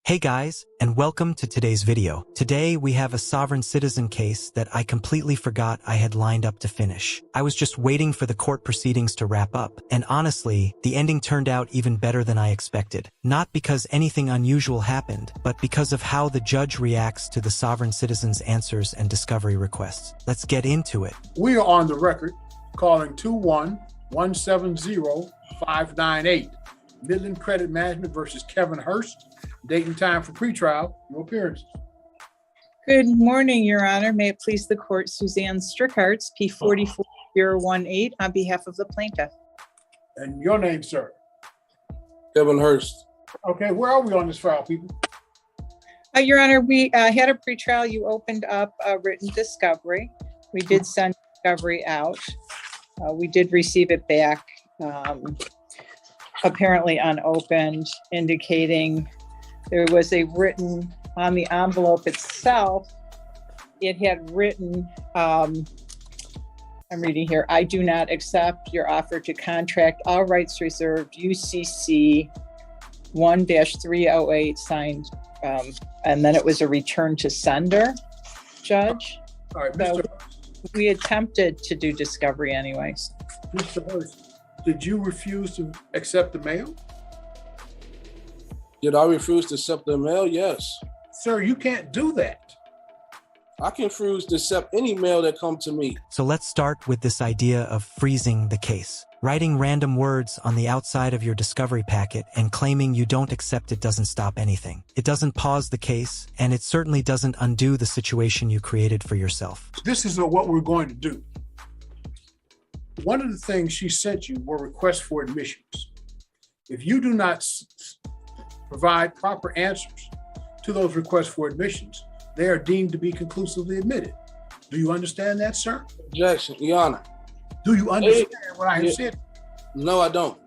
Hey guys, and welcome to today's video. Today we have a sovereign citizen case that I completely forgot I had lined up to finish. I was just waiting for the court proceedings to wrap up, and honestly, the ending turned out even better than I expected. Not because anything unusual happened, but because of how the judge reacts to the sovereign citizen's answers and discovery requests. Let's get into it. We are on the record calling 2-1-170-598. Midland Credit Management versus Kevin Hurst. Date and time for pretrial. No appearances. Good morning, Your Honor. May it please the court, Suzanne Strickhartz, P44018, on behalf of the plaintiff. And your name, sir? Kevin Hurst. Okay, where are we on this file, people? Your Honor, we had a pretrial. You opened up a written discovery. We did send discovery out. We did receive it back, apparently unopened, indicating there was a written on the envelope itself. It had written, I'm reading here, I do not accept your offer to contract, all rights reserved, UCC 1-308, signed, and then it was a return to sender, Judge. All right, So we attempted to do discovery anyways. Mr. Hurst, did you refuse to accept the mail? Did I refuse to accept the mail? Yes. Sir, you can't do that. I can refuse to accept any mail that comes to me. So let's start with this idea of freezing the case. Writing random words on the outside of your discovery packet and claiming you don't accept it doesn't stop anything. It doesn't pause the case, and it certainly doesn't undo the situation you created for yourself. This is what we're going to do. One of the things she sent you were requests for admissions. If you do not provide proper answers to those requests for admissions, they are deemed to be conclusively admitted. Do you understand that, sir? Objection, Your Honor. Do you understand what I have said? No, I don't.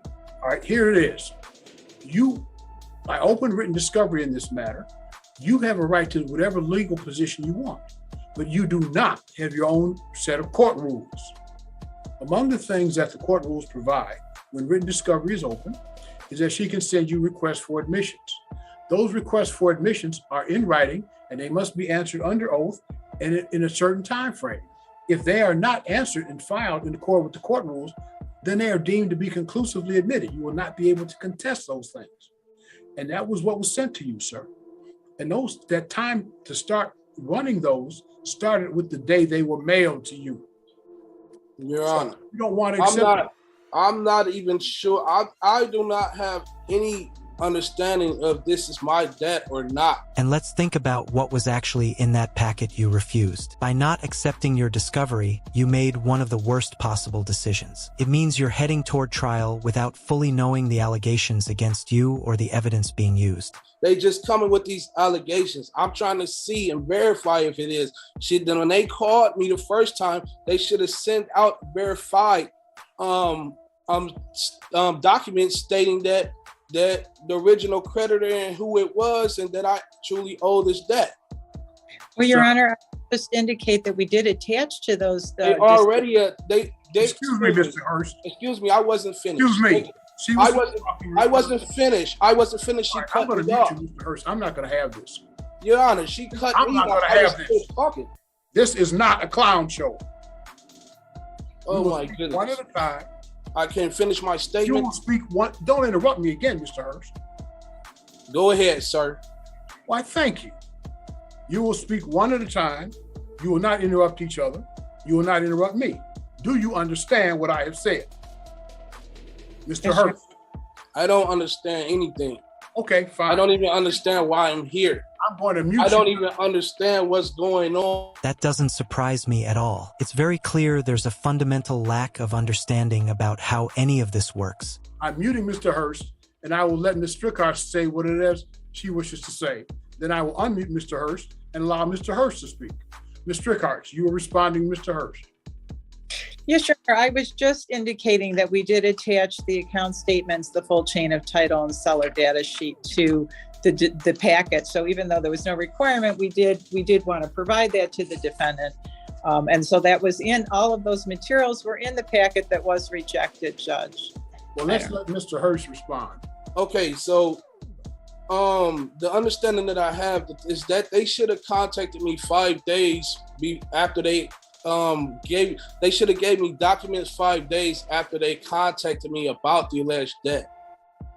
All right, here it is. By open written discovery in this matter, you have a right to whatever legal position you want, but you do not have your own set of court rules. Among the things that the court rules provide when written discovery is open is that she can send you requests for admissions. Those requests for admissions are in writing and they must be answered under oath and in a certain time frame. If they are not answered and filed in accord with the court rules, then they are deemed to be conclusively admitted. You will not be able to contest those things. And that was what was sent to you, sir. And that time to start running those started with the day they were mailed to you. Your Honor. You don't want to accept it. I'm not even sure. I do not have any understanding of this is my debt or not. And let's think about what was actually in that packet you refused. By not accepting your discovery, you made one of the worst possible decisions. It means you're heading toward trial without fully knowing the allegations against you or the evidence being used. They just coming with these allegations. I'm trying to see and verify if it is. When they called me the first time, they should have sent out verified documents stating that the original creditor and who it was and that I truly owe this debt. Well, Your Honor, I just indicate that we did attach to those. They already, Excuse me, Mr. Hurst. Excuse me, I wasn't finished. Excuse me. I wasn't finished. She right, cut me off. off. Mr. Hurst. I'm not going to have this. Your Honor, she cut I'm me not off. going to have this. Talking. This is not a clown show. Oh my goodness. One at a time. I can't finish my You statement. will speak one. Don't interrupt me again, Mr. Hurst. Go ahead, sir. Why, thank you. You will speak one at a time. You will not interrupt each other. You will not interrupt me. Do you understand what I have said? Mr. Yes, Hurst. I don't understand anything. Okay, fine. I don't even understand why I'm here. I'm going to mute you. I don't even understand what's going on. That doesn't surprise me at all. It's very clear there's a fundamental lack of understanding about how any of this works. I'm muting Mr. Hurst, and I will let Ms. Strickhardt say what it is she wishes to say. Then I will unmute Mr. Hurst and allow Mr. Hurst to speak. Ms. Strickhardt, you are responding, Mr. Hurst. Yes, sure. I was just indicating that we did attach the account statements, the full chain of title and seller data sheet to the packet. So even though there was no requirement, we did want to provide that to the defendant. And so that was in all of those materials were in the packet that was rejected, Judge. Well, let's let Mr. Hurst respond. Okay, so the understanding that I have is that they should have contacted me 5 days after they should have gave me documents 5 days after they contacted me about the alleged debt.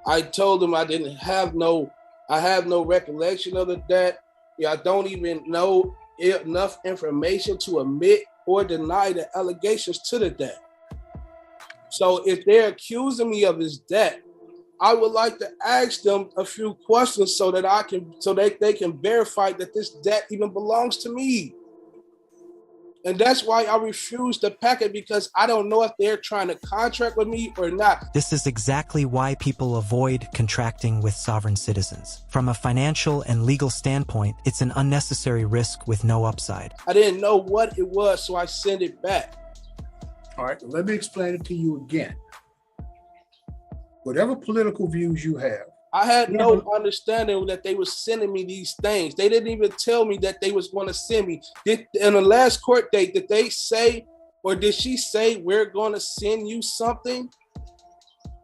I told them I have no recollection of the debt. Yeah, I don't even know enough information to admit or deny the allegations to the debt. So if they're accusing me of this debt, I would like to ask them a few questions so that they can verify that this debt even belongs to me. And that's why I refuse the packet, because I don't know if they're trying to contract with me or not. This is exactly why people avoid contracting with sovereign citizens. From a financial and legal standpoint, it's an unnecessary risk with no upside. I didn't know what it was, so I sent it back. All right, let me explain it to you again. Whatever political views you have, I had no understanding that they were sending me these things. They didn't even tell me that they was going to send me. In the last court date, did they say, or did she say, we're going to send you something?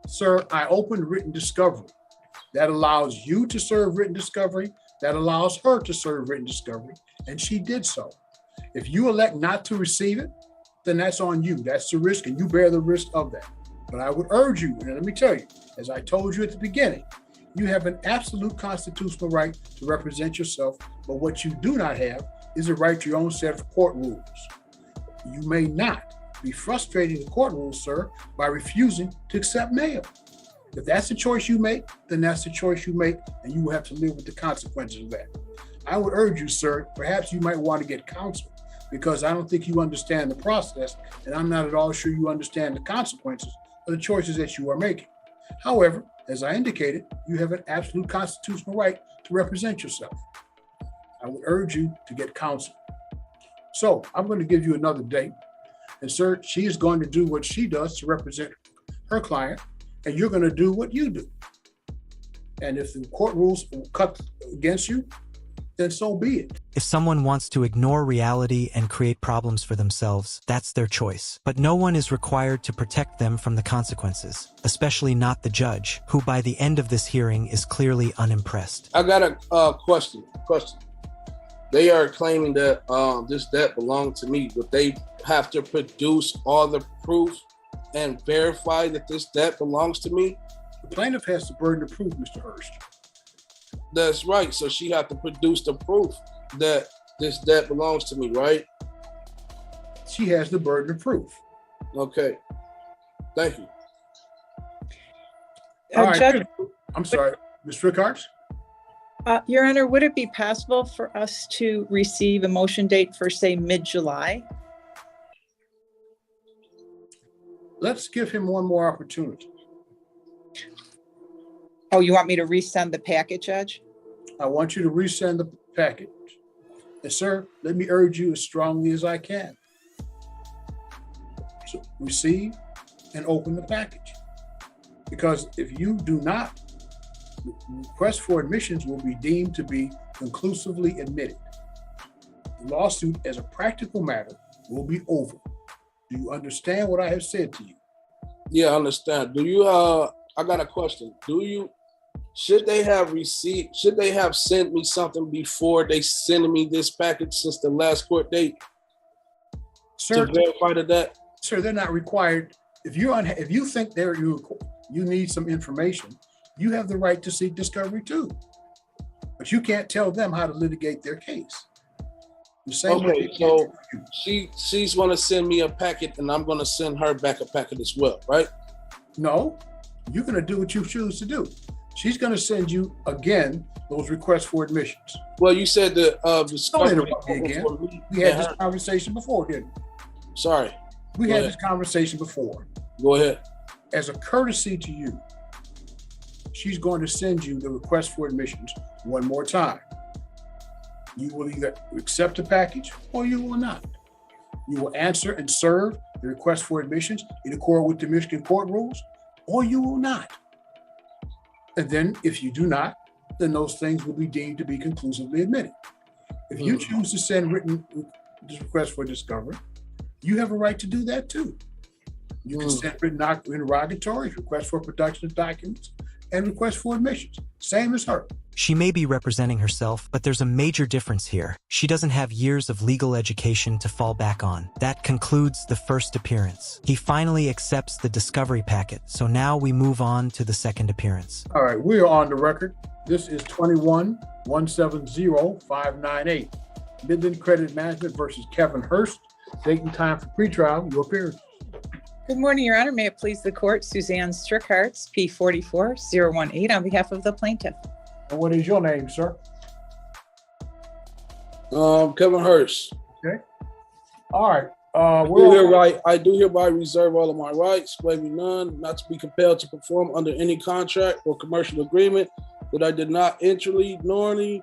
Sir, I opened written discovery. That allows you to serve written discovery. That allows her to serve written discovery. And she did so. If you elect not to receive it, then that's on you. That's the risk, and you bear the risk of that. But I would urge you, and let me tell you, as I told you at the beginning, you have an absolute constitutional right to represent yourself, but what you do not have is a right to your own set of court rules. You may not be frustrating the court rules, sir, by refusing to accept mail. If that's the choice you make, then that's the choice you make, and you will have to live with the consequences of that. I would urge you, sir, perhaps you might want to get counsel, because I don't think you understand the process, and I'm not at all sure you understand the consequences of the choices that you are making. However, as I indicated, you have an absolute constitutional right to represent yourself. I would urge you to get counsel. So I'm going to give you another date. And sir, she is going to do what she does to represent her client, and you're going to do what you do. And if the court rules cut against you, then so be it. If someone wants to ignore reality and create problems for themselves, that's their choice. But no one is required to protect them from the consequences, especially not the judge, who by the end of this hearing is clearly unimpressed. I got a question. They are claiming that this debt belonged to me, but they have to produce all the proof and verify that this debt belongs to me? The plaintiff has the burden of proof, Mr. Hurst. That's right. So she had to produce the proof that this debt belongs to me, right? She has the burden of proof. Okay. Thank you. All right. Judge, I'm sorry, Ms. Rickards? Your Honor, would it be possible for us to receive a motion date for, say, mid-July? Let's give him one more opportunity. Oh, you want me to resend the packet, Judge? I want you to resend the package. And sir, let me urge you as strongly as I can. So receive and open the package. Because if you do not, the request for admissions will be deemed to be conclusively admitted. The lawsuit, as a practical matter, will be over. Do you understand what I have said to you? Yeah, I understand. I got a question. Should they have sent me something before they send me this package since the last court date? Sir, to verify that? Sir, they're not required. If you think you need some information, you have the right to seek discovery too. But you can't tell them how to litigate their case. Okay, so she's going to send me a packet and I'm going to send her back a packet as well, right? No, you're going to do what you choose to do. She's going to send you again those requests for admissions. Well, you said the discovery. We had this conversation before, didn't we? Sorry. We had this conversation before. Go ahead. As a courtesy to you, she's going to send you the request for admissions one more time. You will either accept the package or you will not. You will answer and serve the request for admissions in accord with the Michigan court rules, or you will not. And then if you do not, then those things will be deemed to be conclusively admitted. If you choose to send written requests for discovery, you have a right to do that too. You can send written interrogatories, requests for production of documents, and requests for admissions, same as her. She may be representing herself, but there's a major difference here. She doesn't have years of legal education to fall back on. That concludes the first appearance. He finally accepts the discovery packet, so now we move on to the second appearance. All right, we are on the record. This is 21-170-598. Midland Credit Management versus Kevin Hurst. Date and time for pretrial. Your appearance. Good morning, Your Honor. May it please the court, Suzanne Strickhartz, P44018, on behalf of the plaintiff. And what is your name, sir? Kevin Hurst. Okay. All right. I do hereby reserve all of my rights, waiving none, not to be compelled to perform under any contract or commercial agreement that I did not enter, knowingly,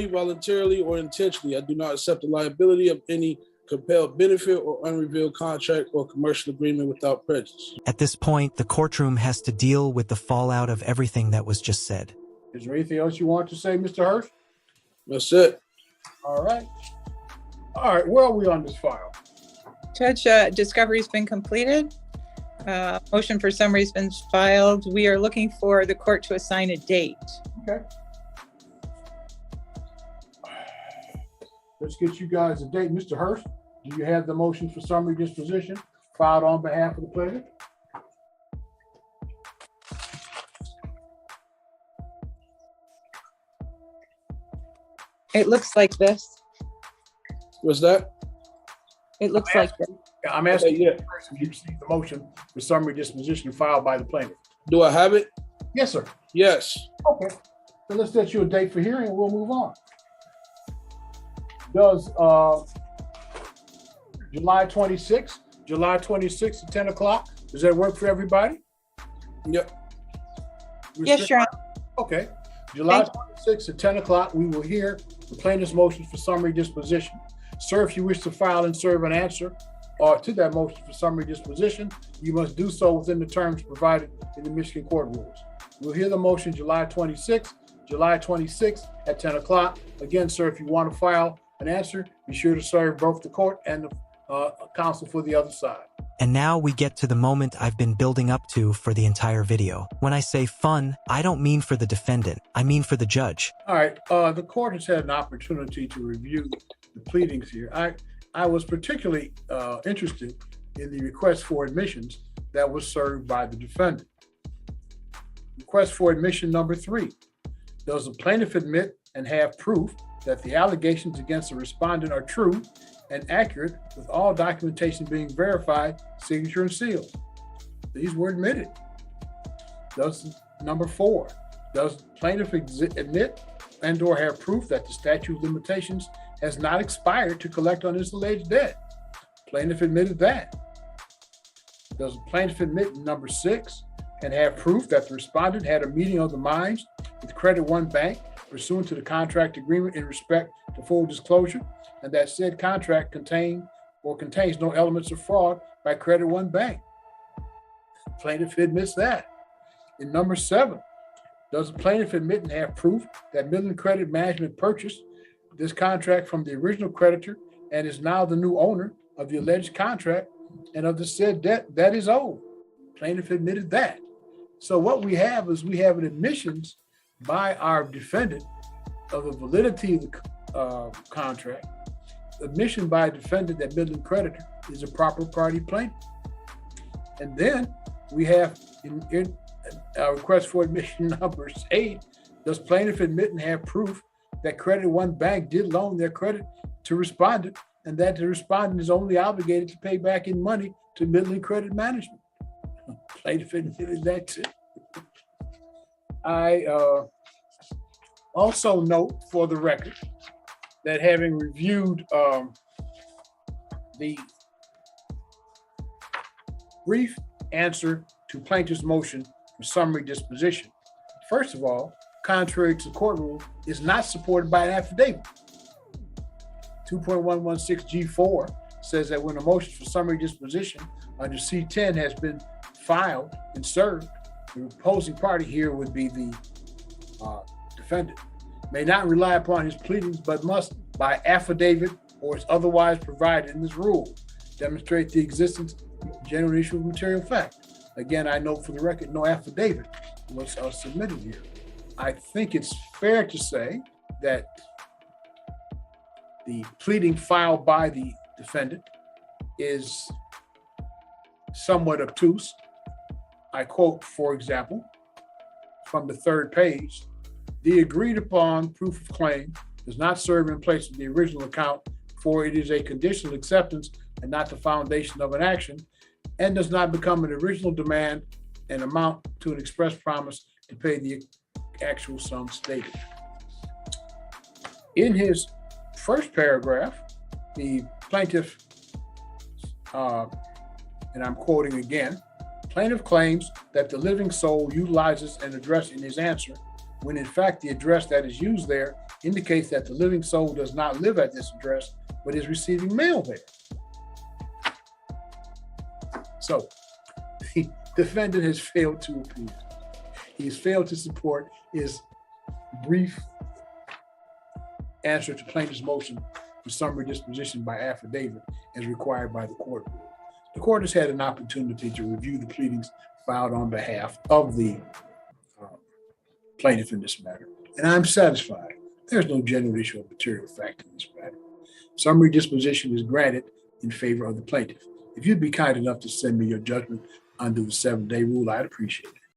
voluntarily, or intentionally. I do not accept the liability of any compelled benefit or unrevealed contract or commercial agreement without prejudice. At this point, the courtroom has to deal with the fallout of everything that was just said. Is there anything else you want to say, Mr. Hurst? That's it. All right. All right, where are we on this file? Judge, discovery's been completed. Motion for summary's been filed. We are looking for the court to assign a date. Okay. Let's get you guys a date. Mr. Hurst, do you have the motion for summary disposition filed on behalf of the plaintiff? It looks like this. What's that? It looks like this. I'm asking Okay, yeah. the person who received the motion for summary disposition filed by the plaintiff. Do I have it? Yes, sir. Yes. Okay. So let's set you a date for hearing and we'll move on. Does July 26th at 10 o'clock, does that work for everybody? Yep. Yes, Your Honor. Okay. July 26th at 10 o'clock, we will hear the plaintiff's motion for summary disposition. Sir, if you wish to file and serve an answer to that motion for summary disposition, you must do so within the terms provided in the Michigan Court Rules. We'll hear the motion July 26th at 10 o'clock. Again, sir, if you want to file an answer, be sure to serve both the court and the counsel for the other side. And now we get to the moment I've been building up to for the entire video. When I say fun, I don't mean for the defendant, I mean for the judge. All right, the court has had an opportunity to review the pleadings here. I was particularly interested in the request for admissions that was served by the defendant. Request for admission number 3. Does the plaintiff admit and have proof that the allegations against the respondent are true and accurate, with all documentation being verified, signature and sealed? These were admitted. Does number 4, does the plaintiff admit and or have proof that the statute of limitations has not expired to collect on his alleged debt? Plaintiff admitted that. Does the plaintiff admit number 6 and have proof that the respondent had a meeting of the minds with Credit One Bank pursuant to the contract agreement in respect to full disclosure, and that said contract contains no elements of fraud by Credit One Bank? Plaintiff admits that. In number 7, does the plaintiff admit and have proof that Midland Credit Management purchased this contract from the original creditor and is now the new owner of the alleged contract and of the said debt that is owed? Plaintiff admitted that. So what we have is an admissions by our defendant of the validity of the contract, admission by a defendant that Midland creditor is a proper party plaintiff. And then we have in our request for admission number 8, does plaintiff admit and have proof that Credit One Bank did loan their credit to respondent and that the respondent is only obligated to pay back in money to Midland Credit Management? Plaintiff admitted that too. I also note for the record that having reviewed the brief answer to plaintiff's motion for summary disposition, first of all, contrary to the court rule, is not supported by an affidavit. 2.116G4 says that when a motion for summary disposition under C10 has been filed and served, the opposing party here would be the defendant, may not rely upon his pleadings, but must, by affidavit or as otherwise provided in this rule, demonstrate the existence of genuine issue of material fact. Again, I note for the record, no affidavit was submitted here. I think it's fair to say that the pleading filed by the defendant is somewhat obtuse. I quote, for example, from the third page, the agreed upon proof of claim does not serve in place of the original account, for it is a conditional acceptance and not the foundation of an action, and does not become an original demand and amount to an express promise to pay the actual sum stated. In his first paragraph, the plaintiff, and I'm quoting again, plaintiff claims that the living soul utilizes an address in his answer, when in fact the address that is used there indicates that the living soul does not live at this address, but is receiving mail there. So the defendant has failed to appear. He has failed to support his brief answer to plaintiff's motion for summary disposition by affidavit as required by the court rule. The court has had an opportunity to review the pleadings filed on behalf of the plaintiff in this matter, and I'm satisfied. There's no genuine issue of material fact in this matter. Summary disposition is granted in favor of the plaintiff. If you'd be kind enough to send me your judgment under the 7-day rule, I'd appreciate it.